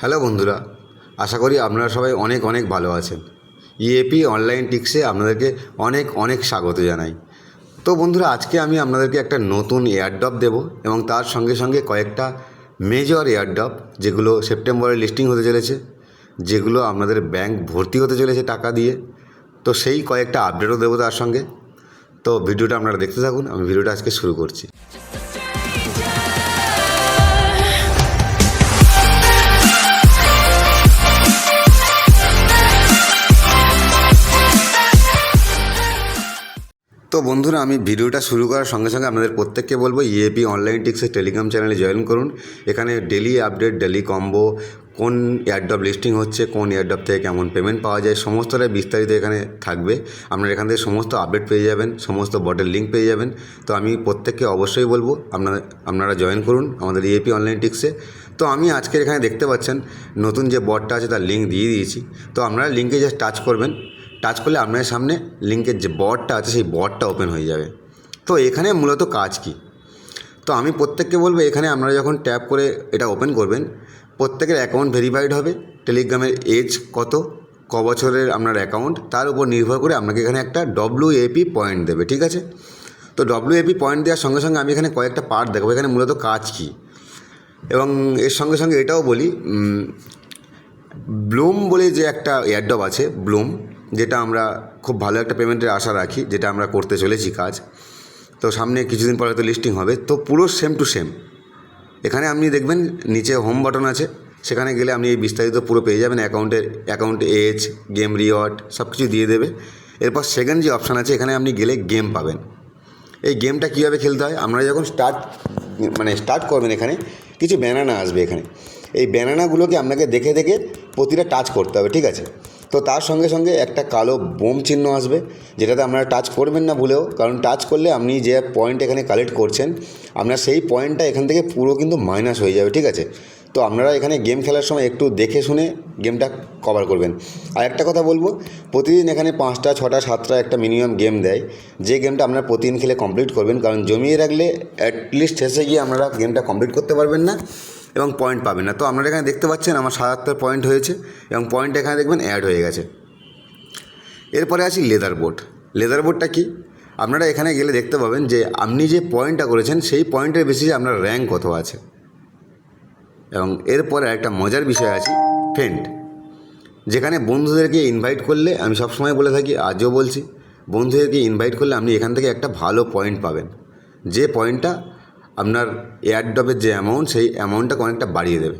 Hello বন্ধুরা, আশা করি আপনারা সবাই অনেক অনেক ভালো আছেন। ইএপি অনলাইন টিক্সে আপনাদেরকে অনেক অনেক স্বাগত জানাই। তো বন্ধুরা, আজকে আমি আপনাদেরকে একটা নতুন এয়ারড্রপ দেব এবং তার সঙ্গে সঙ্গে কয়েকটা মেজর এয়ারড্রপ যেগুলো সেপ্টেম্বরে লিস্টিং হতে চলেছে, যেগুলো আপনাদের ব্যাংক ভর্তি হতে চলেছে টাকা দিয়ে। তো সেই কয়েকটা আপডেটও দেবো তার সঙ্গে। তো ভিডিওটা আপনারা দেখতে থাকুন। আমি ভিডিওটা আজকে শুরু করছি। তো বন্ধুরা, আমি ভিডিওটা শুরু করার সঙ্গে সঙ্গে আপনাদের প্রত্যেককে বলবো ইএপি অনলাইন টিক্সের টেলিগ্রাম চ্যানেলে জয়েন করুন। এখানে ডেলি আপডেট, ডেলি কম্বো, কোন এয়ারড্রপ লিস্টিং হচ্ছে, কোন এয়ারড্রপ থেকে কেমন পেমেন্ট পাওয়া যায়, সমস্তটাই বিস্তারিত এখানে থাকবে। আপনারা এখান থেকে সমস্ত আপডেট পেয়ে যাবেন, সমস্ত বটের লিঙ্ক পেয়ে যাবেন। তো আমি প্রত্যেককে অবশ্যই বলবো আপনারা জয়েন করুন আমাদের ইএপি অনলাইন টিক্সে। তো আমি আজকের এখানে দেখতে পাচ্ছেন নতুন যে বটটা আছে তার লিঙ্ক দিয়ে দিয়েছি। তো আপনারা লিঙ্কে জাস্ট টাচ করবেন। টাচ করলে আপনার সামনে লিঙ্কের যে বটটা আছে সেই বটটা ওপেন হয়ে যাবে। তো এখানে মূলত কাজ কি, তো আমি প্রত্যেককে বলবো এখানে আপনারা যখন ট্যাপ করে এটা ওপেন করবেন, প্রত্যেকের অ্যাকাউন্ট ভেরিফাইড হবে। টেলিগ্রামের এজ কত, ক বছরের আপনার অ্যাকাউন্ট, তার উপর নির্ভর করে আপনাকে এখানে একটা WAP পয়েন্ট দেবে, ঠিক আছে। তো WAP পয়েন্ট দেওয়ার সঙ্গে সঙ্গে আমি এখানে কয়েকটা পার্ট দেখাবো এখানে মূলত কাজ কী। এবং এর সঙ্গে সঙ্গে এটাও বলি, ব্লুম বলে যে একটা এয়ারড্রপ আছে, ব্লুম, যেটা আমরা খুব ভালো একটা পেমেন্টের আশা রাখি, যেটা আমরা করতে চলেছি কাজ। তো সামনে কিছুদিন পরে তো লিস্টিং হবে। তো পুরো সেম টু সেম এখানে আপনি দেখবেন নিচে হোম বাটন আছে, সেখানে গেলে আপনি এই বিস্তারিত পুরো পেয়ে যাবেন। অ্যাকাউন্ট এজ, গেম রিওয়ার্ড সব কিছু দিয়ে দেবে। এরপর সেকেন্ড যে অপশান আছে, এখানে আপনি গেলে গেম পাবেন। এই গেমটা কীভাবে খেলতে হয়, আপনারা যখন স্টার্ট করবেন এখানে কিছু ব্যানানা আসবে। এখানে এই ব্যানানাগুলোকে আপনাকে দেখে দেখে প্রতিটা টাচ করতে হবে, ঠিক আছে। তো তার সঙ্গে সঙ্গে একটা কালো বোম চিহ্ন আসবে, যেটাতে আপনারা টাচ করবেন না ভুলেও, কারণ টাচ করলে আপনি যে পয়েন্ট এখানে কালেক্ট করছেন আপনার সেই পয়েন্টটা এখান থেকে পুরো কিন্তু মাইনাস হয়ে যাবে, ঠিক আছে। তো আপনারা এখানে গেম খেলার সময় একটু দেখে শুনে গেমটা কভার করবেন। আর একটা কথা বলবো, প্রতিদিন এখানে 5টা 6টা 7টা একটা মিনিমাম গেম দেয়, যে গেমটা আপনারা প্রতিদিন খেলে কমপ্লিট করবেন। কারণ জমিয়ে রাখলে অ্যাটলিস্ট শেষে গিয়ে আপনারা গেমটা কমপ্লিট করতে পারবেন না এবং পয়েন্ট পাবেন না। তো আপনারা এখানে দেখতে পাচ্ছেন আমার 77 পয়েন্ট হয়েছে এবং পয়েন্ট এখানে দেখবেন অ্যাড হয়ে গেছে। এরপরে আছি লেদার বোর্ড। লেদার বোর্ডটা কি, আপনারা এখানে গেলে দেখতে পাবেন যে আপনি যে পয়েন্টটা করেছেন সেই পয়েন্টের বেশি আপনার র্যাঙ্ক কত আছে। এবং এরপরে একটা মজার বিষয় আছে ফ্রেন্ড, যেখানে বন্ধুদেরকে ইনভাইট করলে, আমি সবসময় বলে থাকি আজও বলছি, বন্ধুদেরকে ইনভাইট করলে আপনি এখান থেকে একটা ভালো পয়েন্ট পাবেন, যে পয়েন্টটা আপনার এয়ারড্রপের যে অ্যামাউন্ট সেই অ্যামাউন্টটাকে অনেকটা বাড়িয়ে দেবে।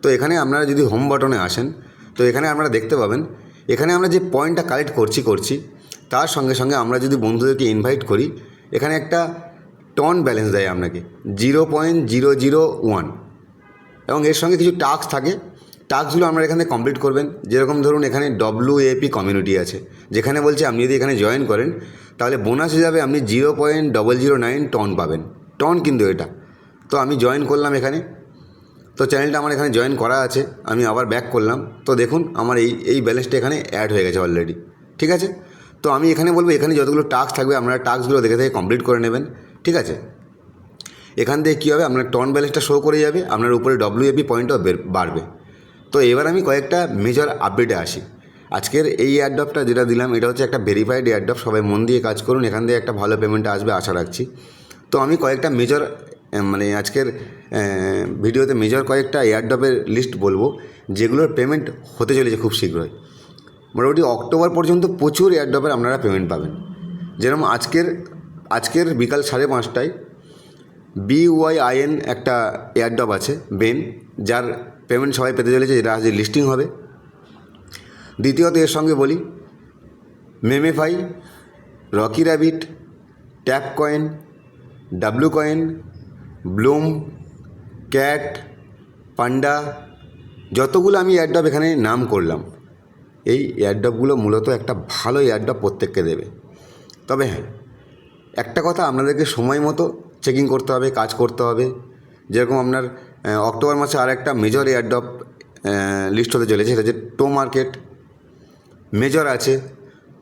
তো এখানে আপনারা যদি হোম বাটনে আসেন, তো এখানে আপনারা দেখতে পাবেন এখানে আমরা যে পয়েন্টটা কালেক্ট করছি তার সঙ্গে সঙ্গে আমরা যদি বন্ধুদেরকে ইনভাইট করি, এখানে একটা টন ব্যালেন্স দেয় আপনাকে 0.001। এবং এর সঙ্গে কিছু টাস্ক থাকে, টাস্কগুলো আপনারা এখানে কমপ্লিট করবেন। যেরকম ধরুন এখানে WAP কমিউনিটি আছে, যেখানে বলছে আপনি যদি এখানে জয়েন করেন তাহলে বোনাস হিসাবে আপনি 0.009 টন পাবেন। টন কিন্তু এটা। তো আমি জয়েন করলাম এখানে, তো চ্যানেলটা আমার এখানে জয়েন করা আছে, আমি আবার ব্যাক করলাম। তো দেখুন আমার এই ব্যালেন্সটা এখানে অ্যাড হয়ে গেছে অলরেডি, ঠিক আছে। তো আমি এখানে বলবো এখানে যতগুলো টাস্ক থাকবে আপনারা টাস্কগুলো দেখে দেখে কমপ্লিট করে নেবেন, ঠিক আছে। এখান থেকে কী হবে, আপনার টন ব্যালেন্সটা শো করে যাবে, আপনার উপরে WAP পয়েন্টও বাড়বে। তো এবার আমি কয়েকটা মেজর আপডেটে আসি। আজকের এই এয়ারড্রপটা যেটা দিলাম এটা হচ্ছে একটা ভেরিফাইড এয়ারড্রপ, সবাই মন দিয়ে কাজ করুন, এখান থেকে একটা ভালো পেমেন্ট আসবে আশা রাখছি। তো আমি কয়েকটা মেজর আজকের ভিডিওতে মেজর কয়েকটা এয়ারড্রপের লিস্ট বলবো, যেগুলোর পেমেন্ট হতে চলেছে খুব শীঘ্রই। মোটামুটি অক্টোবর পর্যন্ত প্রচুর এয়ারড্রপের আপনারা পেমেন্ট পাবেন। যেরকম আজকের বিকাল 5:30টায় BYIN একটা এয়ারড্রপ আছে বেন, যার পেমেন্ট সবাই পেতে চলেছে, যেটা আজ লিস্টিং হবে। দ্বিতীয়ত এর সঙ্গে বলি Memefi, Rocky Rabbit, Tap Coin, W Coin, Bloom, Cat, Panda, যতগুলো আমি এয়ারড্রপ এখানে নাম করলাম, এই এয়ারড্রপগুলো মূলত একটা ভালো এয়ারড্রপ প্রত্যেককে দেবে। তবে হ্যাঁ, একটা কথা আপনাদেরকে সময় মতো চেকিং করতে হবে, কাজ করতে হবে। যেরকম আপনার অক্টোবর মাসে আর একটা মেজর এয়ারড্রপ লিস্ট হতে চলেছে, সেটা হচ্ছে টো মার্কেট মেজর আছে।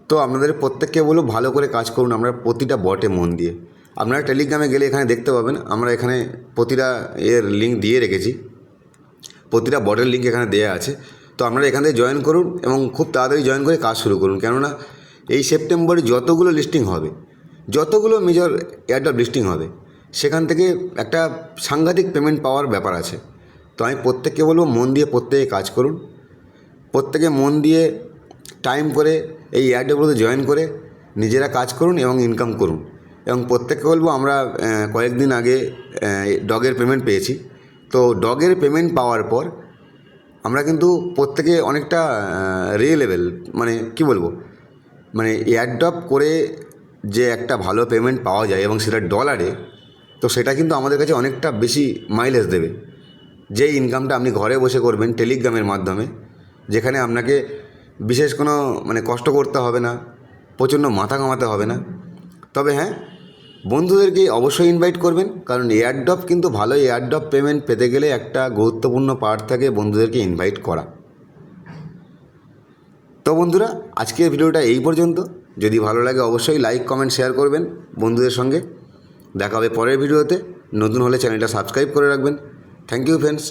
তো আপনাদের প্রত্যেককে বলবো ভালো করে কাজ করুন, আমরা প্রতিটা বটে মন দিয়ে। আপনারা টেলিগ্রামে গেলে এখানে দেখতে পাবেন আমরা এখানে প্রতিটা এর লিঙ্ক দিয়ে রেখেছি। প্রতিটা বটের লিঙ্ক এখানে দেওয়া আছে। তো আপনারা এখান থেকে জয়েন করুন এবং খুব তাড়াতাড়ি জয়েন করে কাজ শুরু করুন, কেননা এই সেপ্টেম্বরে যতগুলো লিস্টিং হবে, যতগুলো মেজর এয়ারড্রপ লিস্টিং হবে, সেখান থেকে একটা সাংঘাতিক পেমেন্ট পাওয়ার ব্যাপার আছে। তো আমি প্রত্যেককে বলবো মন দিয়ে প্রত্যেকে কাজ করুন, প্রত্যেকে মন দিয়ে টাইম করে এই এয়ারড্রপগুলোতে জয়েন করে নিজেরা কাজ করুন এবং ইনকাম করুন। এবং প্রত্যেককে বলবো, আমরা কয়েকদিন আগে ডগের পেমেন্ট পেয়েছি। তো ডগের পেমেন্ট পাওয়ার পর আমরা কিন্তু প্রত্যেকে অনেকটা রিলেভেল, মানে কি বলবো, মানে এয়ারড্রপ করে যে একটা ভালো পেমেন্ট পাওয়া যায় এবং সেটা ডলারে, তো সেটা কিন্তু আমাদের কাছে অনেকটা বেশি মাইলেজ দেবে। যে ইনকামটা আপনি ঘরে বসে করবেন টেলিগ্রামের মাধ্যমে, যেখানে আপনাকে বিশেষ কোনো মানে কষ্ট করতে হবে না, প্রচণ্ড মাথা ঘামাতে হবে না। তবে হ্যাঁ, বন্ধুদেরকে অবশ্যই ইনভাইট করবেন, কারণ এয়ারড্রপ কিন্তু ভালো এয়ারড্রপ পেমেন্ট পেতে গেলে একটা গুরুত্বপূর্ণ পার্ট থাকে বন্ধুদেরকে ইনভাইট করা। তো বন্ধুরা, আজকের ভিডিওটা এই পর্যন্ত। যদি ভালো লাগে অবশ্যই লাইক, কমেন্ট, শেয়ার করবেন বন্ধুদের সঙ্গে। দেখা হবে পরের ভিডিওতে। নতুন হলে চ্যানেলটা সাবস্ক্রাইব করে রাখবেন। Thank you friends.